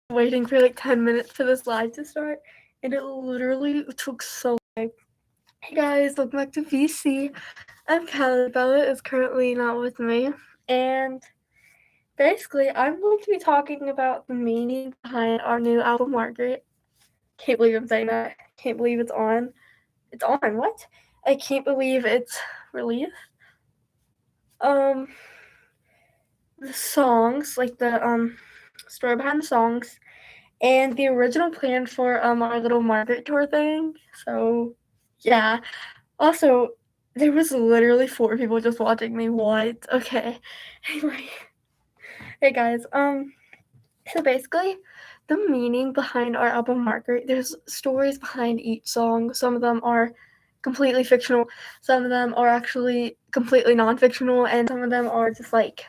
waiting for like 10 minutes for this live to start, and it literally took so long. Hey guys, welcome back to VC. I'm Cali. Bella is currently not with me, and basically, I'm going to be talking about the meaning behind our new album, Marguerite. Can't believe I'm saying that. Can't believe it's on. It's on. What? I can't believe it's released. Um, the songs, like the story behind the songs, and the original plan for our little Margaret tour thing. So yeah. Also, there was literally 4 people just watching me. What? Okay. Anyway. Hey guys. So basically, the meaning behind our album Margaret, there's stories behind each song. Some of them are completely fictional, some of them are actually completely non-fictional, and some of them are just like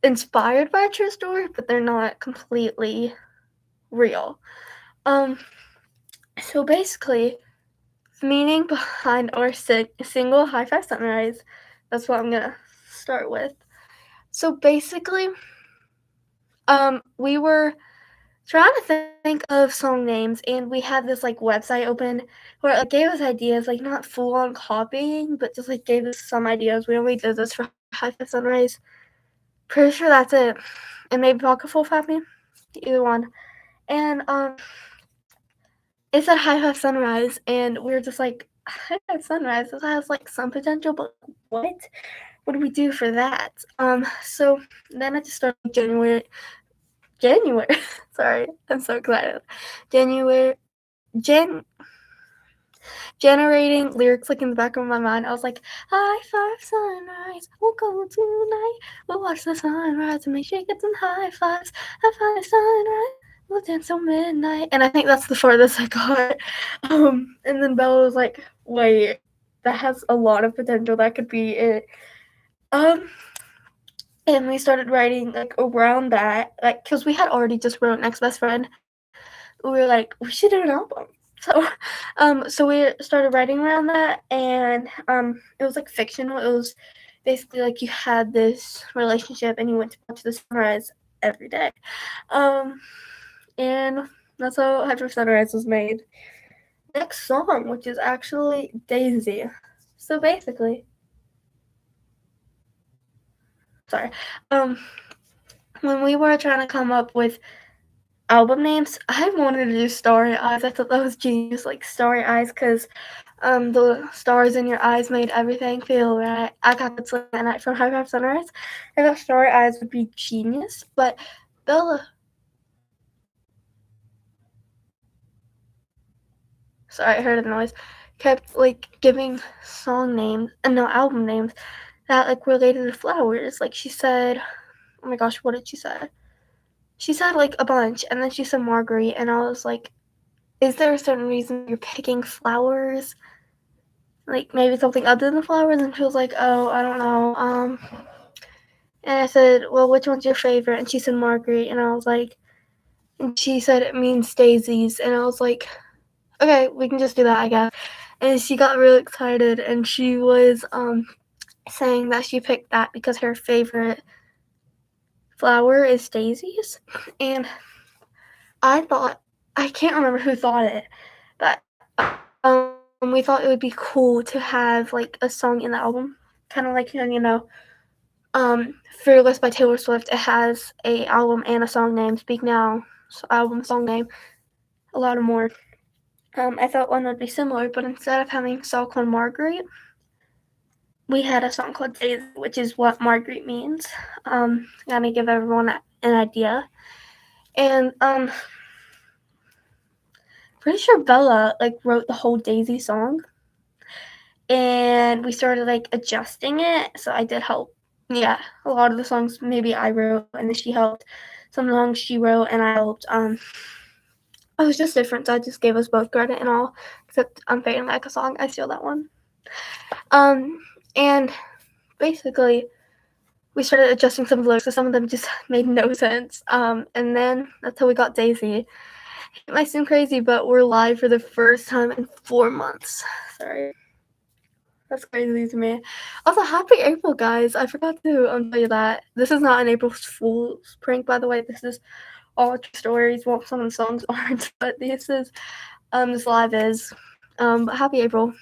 inspired by a true story, but they're not completely real. So basically, the meaning behind our single High Five Sunrise, that's what I'm gonna start with. So basically, we were trying to think of song names, and we had this like website open where it like, gave us ideas, like not full on copying, but just like gave us some ideas. We only did this for High Five Sunrise. Pretty sure that's it. And maybe Pocket Full Happy, either one. And it said High Five Sunrise, and we were just like, High Five Sunrise, this has like some potential, but what? What do we do for that? So then I just started January. Sorry, I'm so excited. Generating lyrics like in the back of my mind. I was like, High Five Sunrise, we'll go tonight. We'll watch the sunrise and make sure you get some high fives. High Five Sunrise, we'll dance till midnight. And I think that's the farthest I got. And then Bella was like, wait, that has a lot of potential. That could be it. And we started writing like around that, like because we had already just wrote Next Best Friend. We were like, we should do an album. So we started writing around that, and it was like fictional. It was basically like you had this relationship, and you went to watch the sunrise every day, and that's how Hyper Sunrise was made. Next song, which is actually Daisy. So basically, sorry, when we were trying to come up with album names, I wanted to do Starry Eyes. I thought that was genius, like Starry Eyes, because the stars in your eyes made everything feel right. I got good sleep at night from High Five Sunrise. I thought Starry Eyes would be genius, but Bella. Sorry, I heard a noise. Kept like giving song names and no album names that like related to flowers. Like she said, oh my gosh, what did she say? She said like a bunch, and then she said Marguerite, and I was like, is there a certain reason you're picking flowers? Like maybe something other than flowers? And she was like, oh, I don't know. And I said, well, which one's your favorite? And she said Marguerite, and I was like, and she said it means daisies, and I was like, okay, we can just do that, I guess. And she got really excited, and she was saying that she picked that because her favorite flower is daisies. And I can't remember who thought it, but we thought it would be cool to have like a song in the album, kind of like Fearless by Taylor Swift. It has a album and a song name. Speak Now, album, song name, a lot of more. I thought one would be similar, but instead of having a song called Marguerite, we had a song called Daisy, which is what Marguerite means. Gotta give everyone an idea. And pretty sure Bella like wrote the whole Daisy song, and we started like adjusting it. So I did help. Yeah, a lot of the songs maybe I wrote, and then she helped. Some songs she wrote, and I helped. It was just different, so I just gave us both credit and all, except Fading Like a Song. I steal that one. And basically, we started adjusting some of the lyrics, so some of them just made no sense. And then that's how we got Daisy. It might seem crazy, but we're live for the first time in 4 months. Sorry. That's crazy to me. Also, happy April, guys. I forgot to tell you that. This is not an April Fool's prank, by the way. This is all true stories. Well, some of the songs aren't, but this live is. But happy April.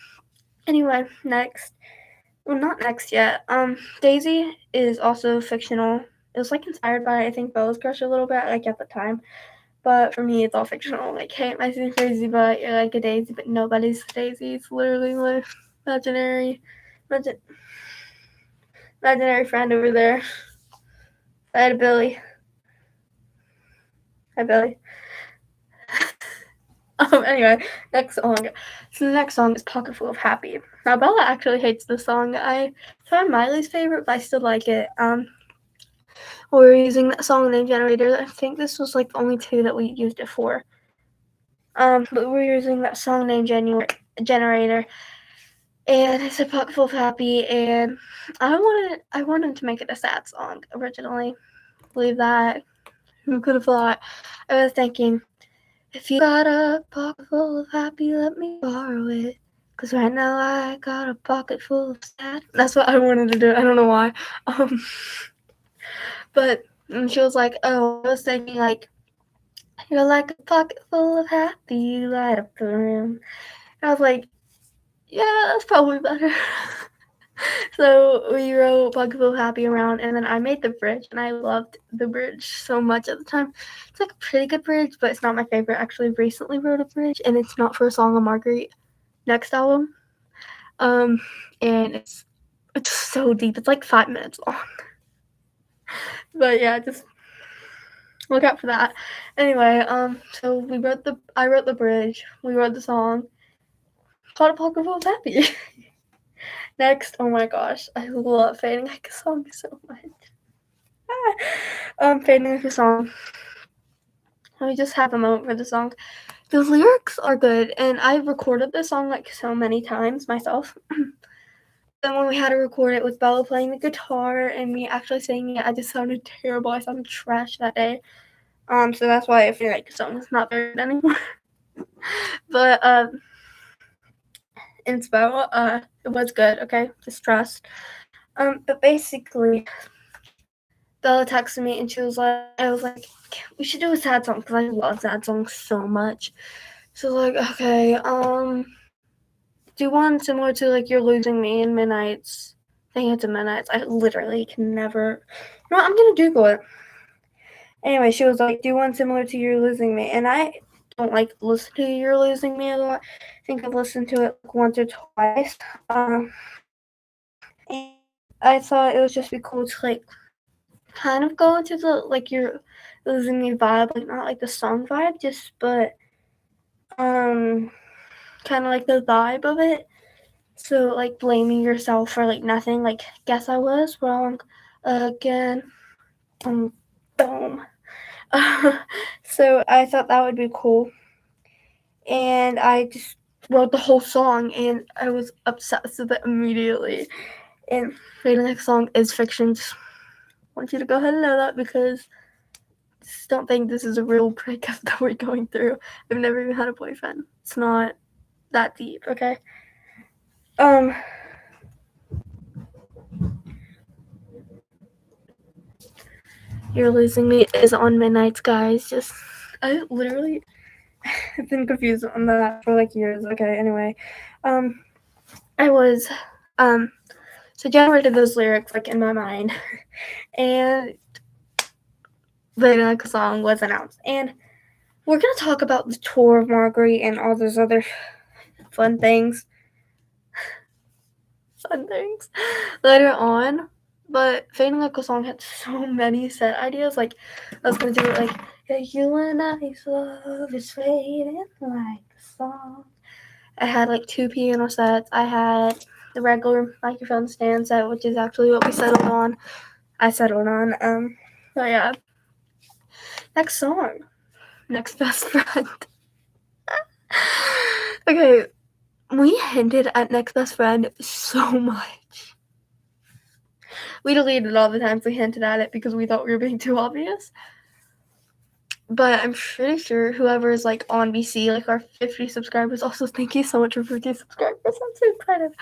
Anyway, next. Well, not next yet. Daisy is also fictional. It was like inspired by, I think, Bella's Crush a little bit, like at the time. But for me, it's all fictional. Like, hey, it might seem crazy, but you're like a daisy, but nobody's a daisy. It's literally my imaginary friend over there. I had a Billy. Hi, Billy. Anyway, next song. So the next song is Pocket Full of Happy. Now, Bella actually hates this song. It's not my least favorite, but I still like it. We're using that song name generator. I think this was like the only two that we used it for. But we're using that song name generator. And it's a Pocket Full of Happy, and I wanted to make it a sad song originally. Believe that. Who could have thought? I was thinking, if you got a pocket full of happy, let me borrow it. Cause right now I got a pocket full of sad. That's what I wanted to do. I don't know why. But she was like, oh, I was thinking like, you're like a pocket full of happy, you light up the room. I was like, yeah, that's probably better. So we wrote Pocket Full of Happy around, and then I made the bridge, and I loved the bridge so much at the time. It's like a pretty good bridge, but it's not my favorite. I actually recently wrote a bridge, and it's not for a song on Marguerite next album. And it's so deep. It's like 5 minutes long. But yeah, just look out for that. Anyway, so I wrote the bridge. We wrote the song called Pocket Full of Happy. Next, oh my gosh, I love Fading Like a Song so much. Fading Like a Song. Let me just have a moment for the song. The lyrics are good, and I recorded this song like so many times myself. Then when we had to record it with Bella playing the guitar and me actually singing it, I just sounded terrible. I sounded trash that day. So that's why I feel like the song is not very good anymore. But inspo, it was good, okay? Just trust. But basically, Bella texted me and I was like, we should do a sad song because I love sad songs so much. So like, okay, do one similar to like You're Losing Me and Midnight's. I think it's a Midnight's. I literally can never. You know what? I'm gonna Google it. Anyway, she was like, do one similar to You're Losing Me, and I don't like listen to You're Losing Me a lot. I think I've listened to it like once or twice. And I thought it would just be cool to like kind of go into the like You're Losing Me vibe, like not like the song vibe, but kind of like the vibe of it. So like blaming yourself for like nothing, like guess I was wrong again. Boom. So I thought that would be cool, and I just wrote the whole song, and I was obsessed with it immediately. And the next song is fiction. Just want you to go ahead and know that, because just don't think this is a real breakup that we're going through. I've never even had a boyfriend. It's not that deep, okay? You're Losing Me is on Midnights, guys. I literally have been confused on that for like years. Okay, anyway. I was, so generated those lyrics like in my mind, and the next song was announced. And we're gonna talk about the tour of Marguerite and all those other fun things later on. But Fading Like a Song had so many set ideas. Like, I was gonna do it like, yeah, you and I's love is fading like a song. I had like 2 piano sets. I had the regular microphone stand set, which is actually what we settled on. I settled on. So yeah. Next song. Next Best Friend. Okay, we hinted at Next Best Friend so much. We deleted all the times we hinted at it because we thought we were being too obvious. but I'm pretty sure whoever is like on BC, like our 50 subscribers, also thank you so much for 50 subscribers. I'm so excited.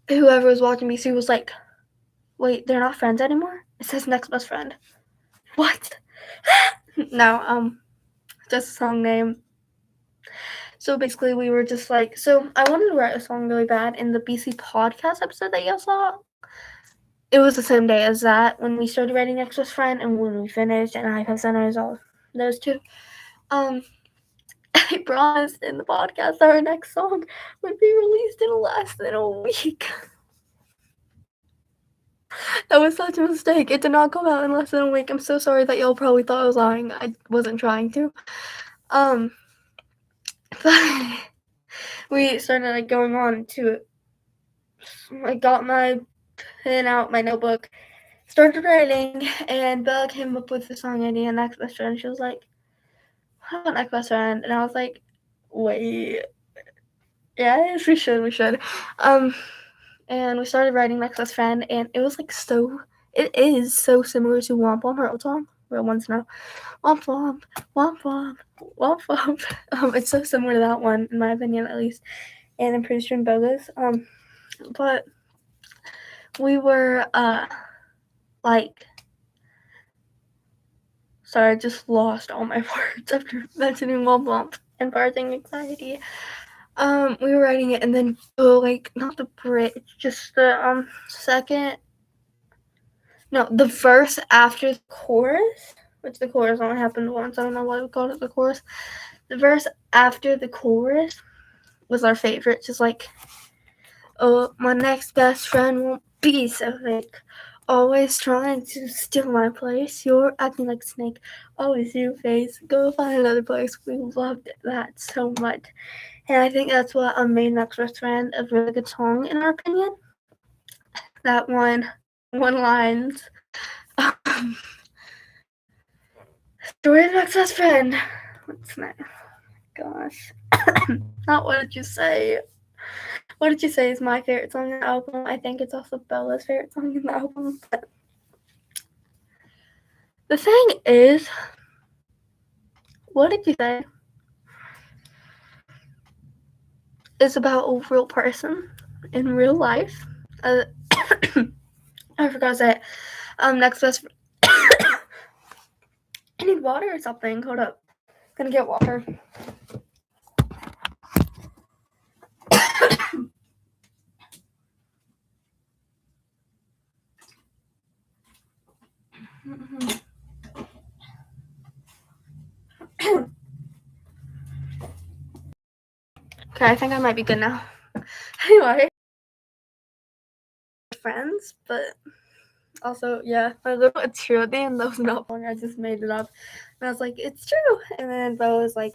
Whoever was watching BC was like, wait, they're not friends anymore? It says next best friend. What? No, just a song name. So basically we were just like, so I wanted to write a song really bad in the BC podcast episode that y'all saw. It was the same day as that when we started writing Next Best Friend and when we finished, and I posted on all those two. I promised in the podcast our next song would be released in less than a week. That was such a mistake. It did not come out in less than a week. I'm so sorry that y'all probably thought I was lying. I wasn't trying to. But we started like going on to it. I got my pen out, my notebook, started writing, and Bella came up with the song idea, Next Best Friend. She was like, how about Next Best Friend? And I was like, wait, yes, we should. And we started writing Next Best Friend, and it was like it is so similar to Womp Womp, her old song, Real Ones Know. Womp Womp, Womp Womp, Womp Womp. It's so similar to that one, in my opinion, at least. And I'm pretty sure in Bogus. But we were, like, sorry, I just lost all my words after mentioning Womp Womp and Barthing Anxiety. We were writing it, and then, like, not the bridge, just the, the verse after the chorus, which the chorus only happened once. I don't know why we called it the chorus. The verse after the chorus was our favorite. Just like, oh, my next best friend won't be so fake. Always trying to steal my place. You're acting like a snake. Always your face. Go find another place. We loved that so much. And I think that's what made Next Best Friend a really good song, in our opinion. That one lines. Story of Next Best Friend. What's next? Gosh. Not What Did You Say? What Did You Say is my favorite song in the album. I think it's also Bella's favorite song in the album. But the thing is, What Did You Say is about a real person in real life. I forgot to say it. Next Best Friend. I need water or something. Hold up. I'm gonna get water. Okay, I think I might be good now. Anyway, friends, but also, yeah, my little it's true at the end, that was not funny. I just made it up, and I was like, it's true. And then Bo was like,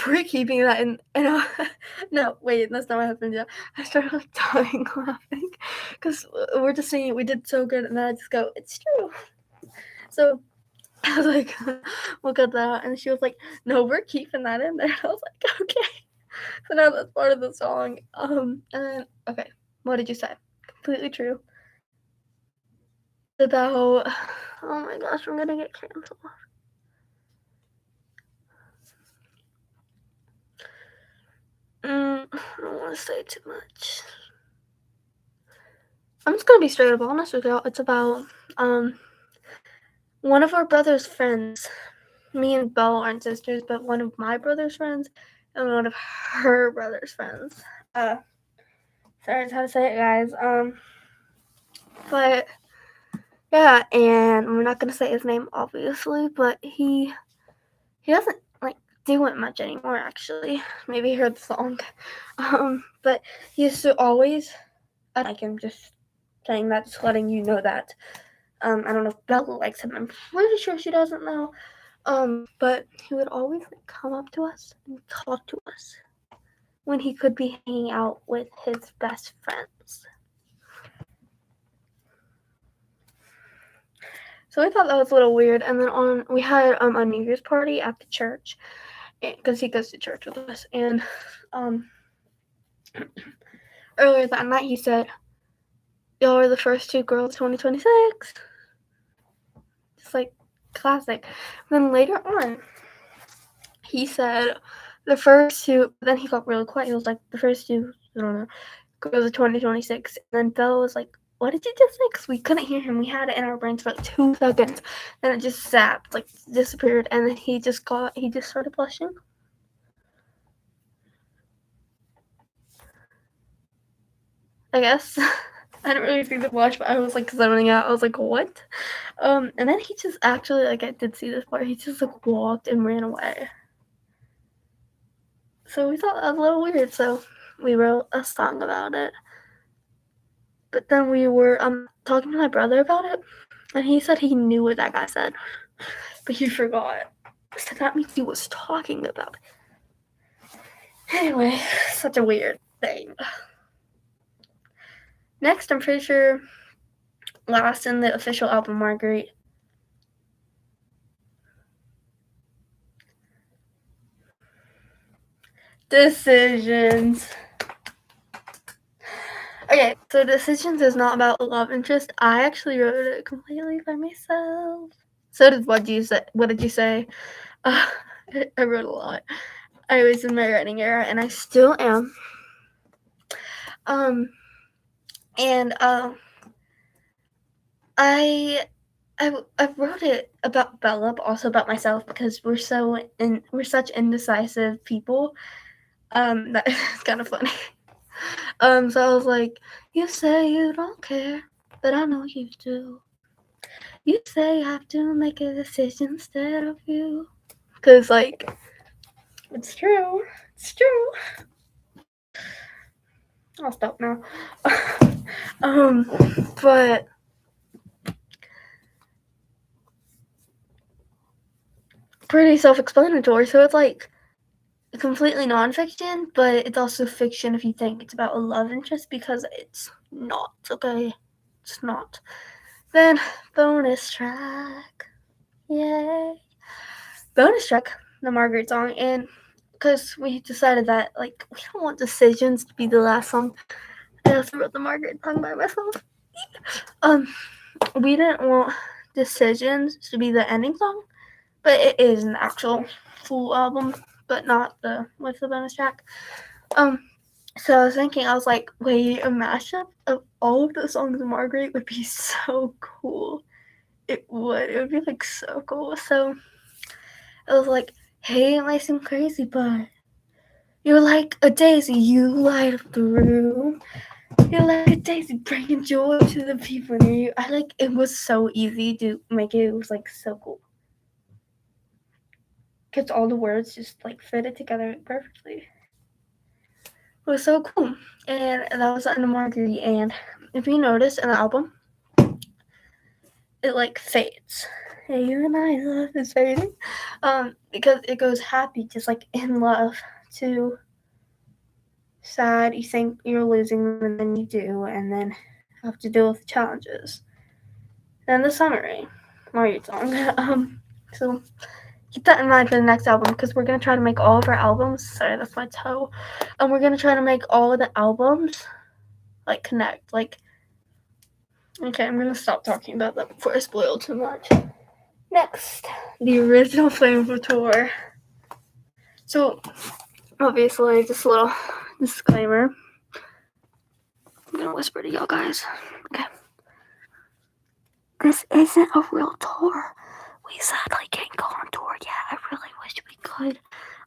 we're keeping that in. And no, wait, that's not what happened yet. I started like dying laughing because we're just saying we did so good, and then I just go, it's true. So I was like, we'll cut that out. And she was like, no, we're keeping that in there. I was like, okay. So now that's part of the song. And then, okay, what did you say? Completely true. About, oh my gosh, I'm gonna get canceled. I don't want to say too much. I'm just gonna be straight up honest with y'all. It's about, one of our brother's friends. Me and Belle aren't sisters, but one of my brother's friends and one of her brother's friends. Sorry, that's how to say it, guys. But yeah, and we're not gonna say his name, obviously, but he doesn't like do it much anymore. Actually, maybe he heard the song. But he used to always. I like him. Just saying that, just letting you know that. I don't know if Bella likes him. I'm pretty sure she doesn't know. But he would always like, come up to us and talk to us when he could be hanging out with his best friends. So I thought that was a little weird. And then we had a New Year's party at the church because he goes to church with us. And earlier that night he said, "Y'all are the first two girls 2026." Just like classic. Then later on, he said the first two, but then he got really quiet. He was like, the first two, I don't know, goes to 2026. And then Bella was like, what did you just say? Because we couldn't hear him. We had it in our brains for like 2 seconds. Then it just zapped, like disappeared. And then he just started blushing. I guess. I didn't really see the blush, but I was like zoning out. I was like, what? And then he just actually, like, I did see this part. He just like walked and ran away. So we thought that was a little weird. So we wrote a song about it. But then we were talking to my brother about it, and he said he knew what that guy said, but he forgot. So that means he was talking about it. Anyway, such a weird thing. Next, I'm pretty sure last in the official album, Marguerite. Decisions. Okay, so Decisions is not about love interest. I actually wrote it completely by myself. So did what did you say? I wrote a lot. I was in my writing era, and I still am. And I wrote it about Bella, but also about myself because we're such indecisive people. That is kind of funny. So I was like, you say you don't care, but I know you do. You say you have to make a decision instead of you. Cause like, it's true. It's true. I'll stop now. But pretty self-explanatory. So it's like completely nonfiction, but it's also fiction if you think it's about a love interest, because it's not. Okay, it's not. Then bonus track, yay! Bonus track, the Margaret song, and because we decided that like we don't want Decisions to be the last song, I also wrote the Margaret song by myself. We didn't want Decisions to be the ending song, but it is an actual full album, but not with the bonus track. So I was thinking, I was like, wait, a mashup of all of the songs of Marguerite would be so cool. It would be like so cool. So I was like, hey, it might seem crazy, but you're like a daisy, you light up the room. You're like a daisy, bringing joy to the people near you. It was so easy to make it. It was like so cool. Because all the words just like fitted together perfectly. It was so cool. And that was the end of Marguerite. And if you notice in the album, it like fades. Hey, you and I love is fading. Because it goes happy, just like in love, to sad, you think you're losing them, and then you do, and then have to deal with the challenges. Then the summary, Marguerite song. So keep that in mind for the next album, because we're gonna try to make all of our albums. Sorry, that's my toe. We're gonna try to make all of the albums like connect. Like, okay, I'm gonna stop talking about that before I spoil too much. Next, the original Flame of Tour. So, obviously, just a little disclaimer. I'm gonna whisper to y'all guys. Okay. This isn't a real tour. We sadly can't go on tour yet. I really wish we could.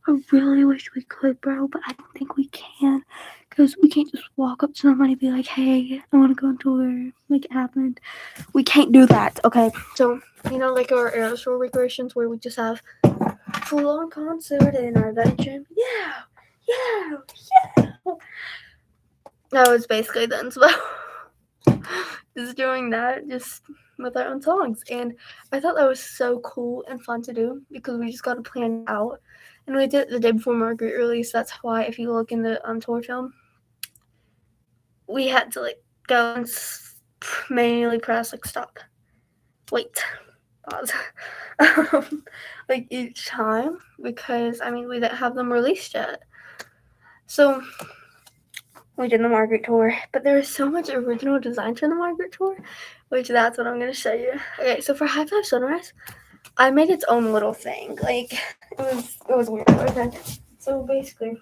I really wish we could, bro, but I don't think we can. Because we can't just walk up to somebody and be like, hey, I want to go on tour. Like it happened. We can't do that, okay? So, like our aerosol recreations where we just have full-on concert in our bedroom. Yeah. That was basically the inspo. Just doing that, just with our own songs. And I thought that was so cool and fun to do because we just got to plan it out. And we did it the day before Margaret release. That's why, if you look in the tour film, we had to like go and manually press like stop, wait, pause, like each time, because we didn't have them released yet. So we did the Margaret tour, but there was so much original design for the Margaret tour, which that's what I'm going to show you. Okay, so for High Five Sunrise, I made its own little thing. Like it was weird. Okay. So basically